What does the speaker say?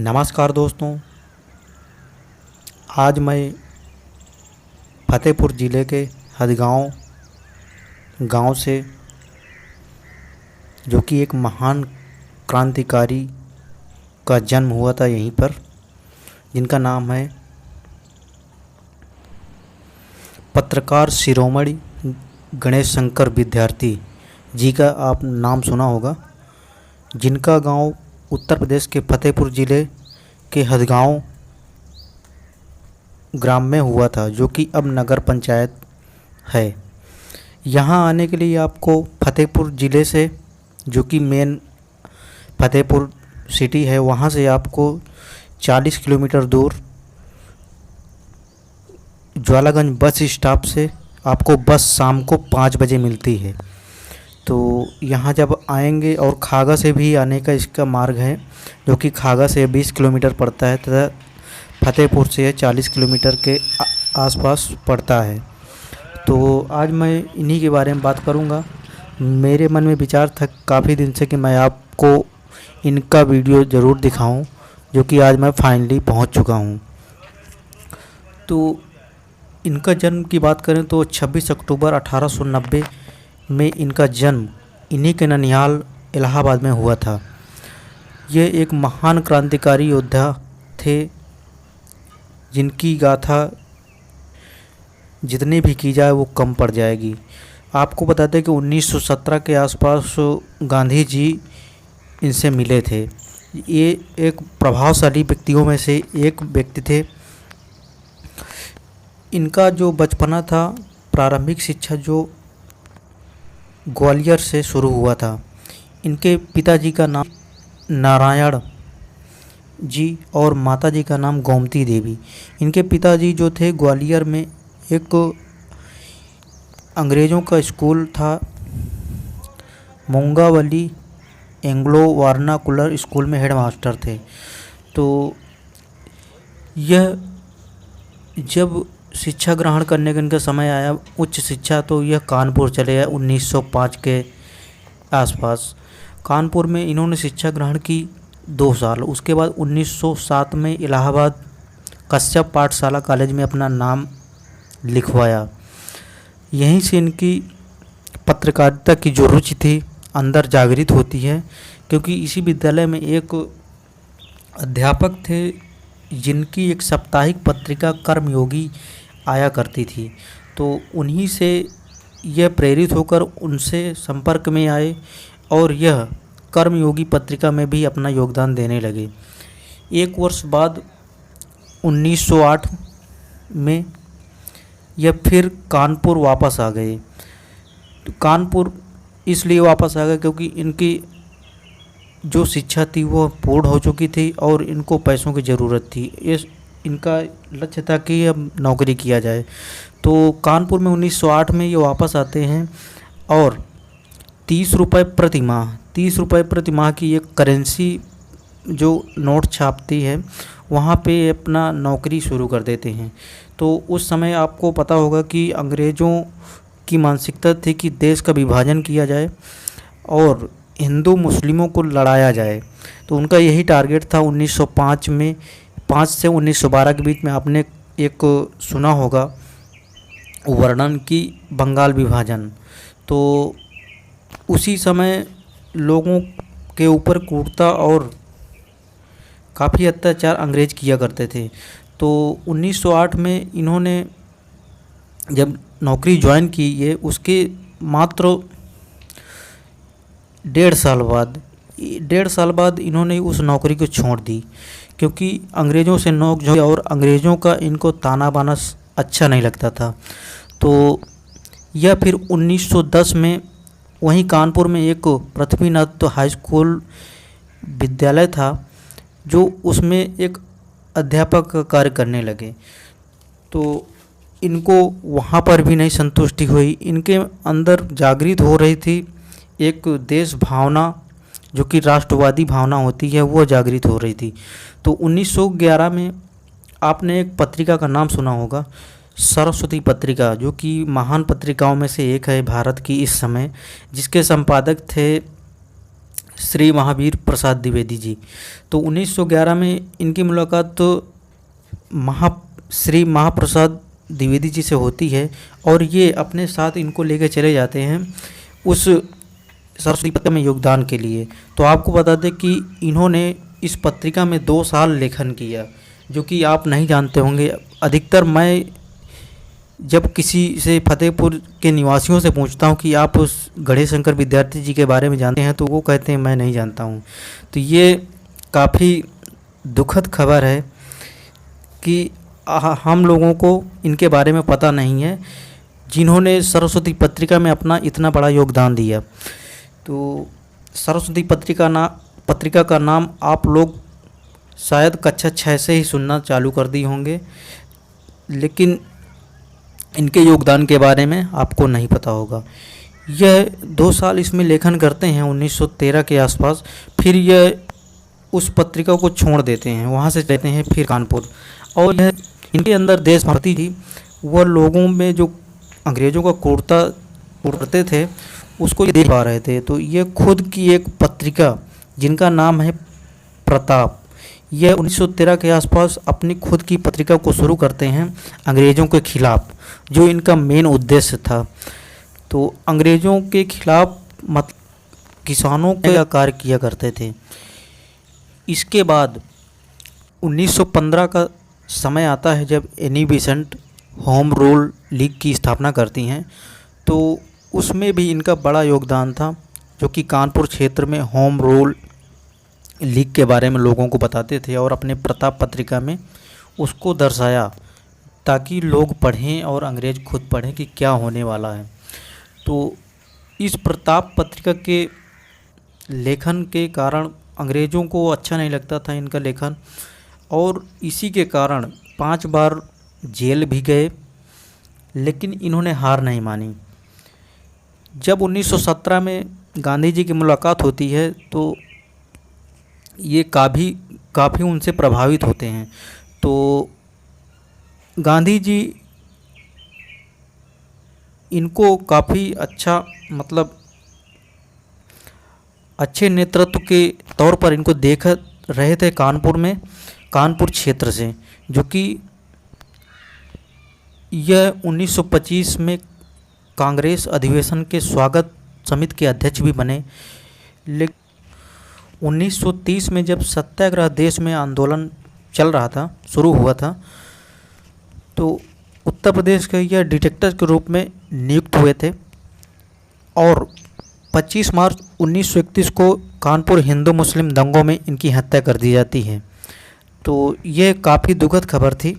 नमस्कार दोस्तों। आज मैं फतेहपुर ज़िले के हदगांव गांव से, जो कि एक महान क्रांतिकारी का जन्म हुआ था यहीं पर, जिनका नाम है पत्रकार शिरोमणि गणेश शंकर विद्यार्थी जी का आप नाम सुना होगा, जिनका गांव उत्तर प्रदेश के फतेहपुर ज़िले के हदगांव ग्राम में हुआ था, जो कि अब नगर पंचायत है। यहाँ आने के लिए आपको फतेहपुर ज़िले से, जो कि मेन फतेहपुर सिटी है, वहाँ से आपको 40 किलोमीटर दूर ज्वालागंज बस स्टॉप से आपको बस शाम को 5 बजे मिलती है। तो यहाँ जब आएंगे, और खागा से भी आने का इसका मार्ग है, जो कि खागा से 20 किलोमीटर पड़ता है तथा फतेहपुर से 40 किलोमीटर के आसपास पड़ता है। तो आज मैं इन्हीं के बारे में बात करूँगा। मेरे मन में विचार था काफ़ी दिन से कि मैं आपको इनका वीडियो ज़रूर दिखाऊं, जो कि आज मैं फाइनली पहुंच चुका हूं। तो इनका जन्म की बात करें तो 26 अक्टूबर 1890 में इनका जन्म इन्हीं के ननिहाल इलाहाबाद में हुआ था। ये एक महान क्रांतिकारी योद्धा थे, जिनकी गाथा जितनी भी की जाए वो कम पड़ जाएगी। आपको बता दें कि 1917 के आसपास गांधी जी इनसे मिले थे। ये एक प्रभावशाली व्यक्तियों में से एक व्यक्ति थे। इनका जो बचपना था, प्रारंभिक शिक्षा जो ग्वालियर से शुरू हुआ था। इनके पिताजी का नाम नारायण जी और माताजी का नाम गोमती देवी। इनके पिताजी जो थे, ग्वालियर में एक अंग्रेज़ों का स्कूल था, मूंगावली एंग्लो वार्नाकुलर स्कूल में हेडमास्टर थे। तो यह जब शिक्षा ग्रहण करने का इनका समय आया, उच्च शिक्षा, तो यह कानपुर चले गए 1905 के आसपास। कानपुर में इन्होंने शिक्षा ग्रहण की 2 साल। उसके बाद 1907 में इलाहाबाद कश्यप पाठशाला कॉलेज में अपना नाम लिखवाया। यहीं से इनकी पत्रकारिता की जो रुचि थी अंदर जागृत होती है, क्योंकि इसी विद्यालय में एक अध्यापक थे, जिनकी एक साप्ताहिक पत्रिका कर्मयोगी आया करती थी। तो उन्हीं से यह प्रेरित होकर उनसे संपर्क में आए और यह कर्मयोगी पत्रिका में भी अपना योगदान देने लगे। एक वर्ष बाद 1908 में यह फिर कानपुर वापस आ गए। तो कानपुर इसलिए वापस आ गए क्योंकि इनकी जो शिक्षा थी वो पूर्ण हो चुकी थी और इनको पैसों की ज़रूरत थी। इनका लक्ष्य था कि अब नौकरी किया जाए। तो कानपुर में 1908 में ये वापस आते हैं और 30 रुपये प्रति माह की एक करेंसी जो नोट छापती है, वहाँ पे अपना नौकरी शुरू कर देते हैं। तो उस समय आपको पता होगा कि अंग्रेज़ों की मानसिकता थी कि देश का विभाजन किया जाए और हिंदू मुस्लिमों को लड़ाया जाए। तो उनका यही टारगेट था। 1905 में 5 से 1912 के बीच में आपने एक सुना होगा वर्णन की बंगाल विभाजन। तो उसी समय लोगों के ऊपर क्रूरता और काफ़ी अत्याचार अंग्रेज़ किया करते थे। तो 1908 में इन्होंने जब नौकरी ज्वाइन की, ये उसके मात्र 1.5 साल बाद इन्होंने उस नौकरी को छोड़ दी, क्योंकि अंग्रेज़ों से नोक-झोंक और अंग्रेज़ों का इनको ताना बाना अच्छा नहीं लगता था। तो यह फिर 1910 में वहीं कानपुर में एक पृथ्वीनाथ हाई स्कूल विद्यालय था, जो उसमें एक अध्यापक का कार्य करने लगे। तो इनको वहाँ पर भी नहीं संतुष्टि हुई। इनके अंदर जागृत हो रही थी एक देश भावना, जो कि राष्ट्रवादी भावना होती है, वो जागृत हो रही थी। तो 1911 में आपने एक पत्रिका का नाम सुना होगा, सरस्वती पत्रिका, जो कि महान पत्रिकाओं में से एक है भारत की इस समय, जिसके संपादक थे श्री महावीर प्रसाद द्विवेदी जी। तो 1911 में इनकी मुलाकात तो श्री महाप्रसाद द्विवेदी जी से होती है और ये अपने साथ इनको लेकर चले जाते हैं उस सरस्वती पत्रिका में योगदान के लिए। तो आपको बता दें कि इन्होंने इस पत्रिका में 2 साल लेखन किया, जो कि आप नहीं जानते होंगे। अधिकतर मैं जब किसी से फतेहपुर के निवासियों से पूछता हूं कि आप उस गणेश शंकर विद्यार्थी जी के बारे में जानते हैं, तो वो कहते हैं मैं नहीं जानता हूं। तो ये काफ़ी दुखद खबर है कि हम लोगों को इनके बारे में पता नहीं है, जिन्होंने सरस्वती पत्रिका में अपना इतना बड़ा योगदान दिया। तो सरस्वती पत्रिका का नाम आप लोग शायद कक्षा 6 से ही सुनना चालू कर दिए होंगे, लेकिन इनके योगदान के बारे में आपको नहीं पता होगा। यह 2 साल इसमें लेखन करते हैं 1913 के आसपास, फिर यह उस पत्रिका को छोड़ देते हैं, वहाँ से जाते हैं फिर कानपुर। और यह इनके अंदर देशभक्ति थी, वह लोगों में जो अंग्रेज़ों का कुर्ते थे उसको ये देख पा रहे थे। तो ये खुद की एक पत्रिका जिनका नाम है प्रताप, यह 1913 के आसपास अपनी खुद की पत्रिका को शुरू करते हैं अंग्रेज़ों के खिलाफ, जो इनका मेन उद्देश्य था। तो अंग्रेज़ों के खिलाफ किसानों का कार्य किया करते थे। इसके बाद 1915 का समय आता है जब Annie Besant home rule league की स्थापना करती हैं। तो उसमें भी इनका बड़ा योगदान था, जो कि कानपुर क्षेत्र में होम रूल लीग के बारे में लोगों को बताते थे और अपने प्रताप पत्रिका में उसको दर्शाया, ताकि लोग पढ़ें और अंग्रेज़ खुद पढ़ें कि क्या होने वाला है। तो इस प्रताप पत्रिका के लेखन के कारण अंग्रेज़ों को अच्छा नहीं लगता था इनका लेखन, और इसी के कारण 5 बार जेल भी गए, लेकिन इन्होंने हार नहीं मानी। जब 1917 में गांधी जी की मुलाकात होती है तो ये काफ़ी उनसे प्रभावित होते हैं। तो गांधी जी इनको काफ़ी अच्छा अच्छे नेतृत्व के तौर पर इनको देख रहे थे कानपुर क्षेत्र से, जो कि यह 1925 में कांग्रेस अधिवेशन के स्वागत समिति के अध्यक्ष भी बने। लेकिन 1930 में जब सत्याग्रह देश में आंदोलन शुरू हुआ था, तो उत्तर प्रदेश के यह डिटेक्टर के रूप में नियुक्त हुए थे और 25 मार्च 1931 को कानपुर हिंदू मुस्लिम दंगों में इनकी हत्या कर दी जाती है। तो यह काफ़ी दुखद खबर थी।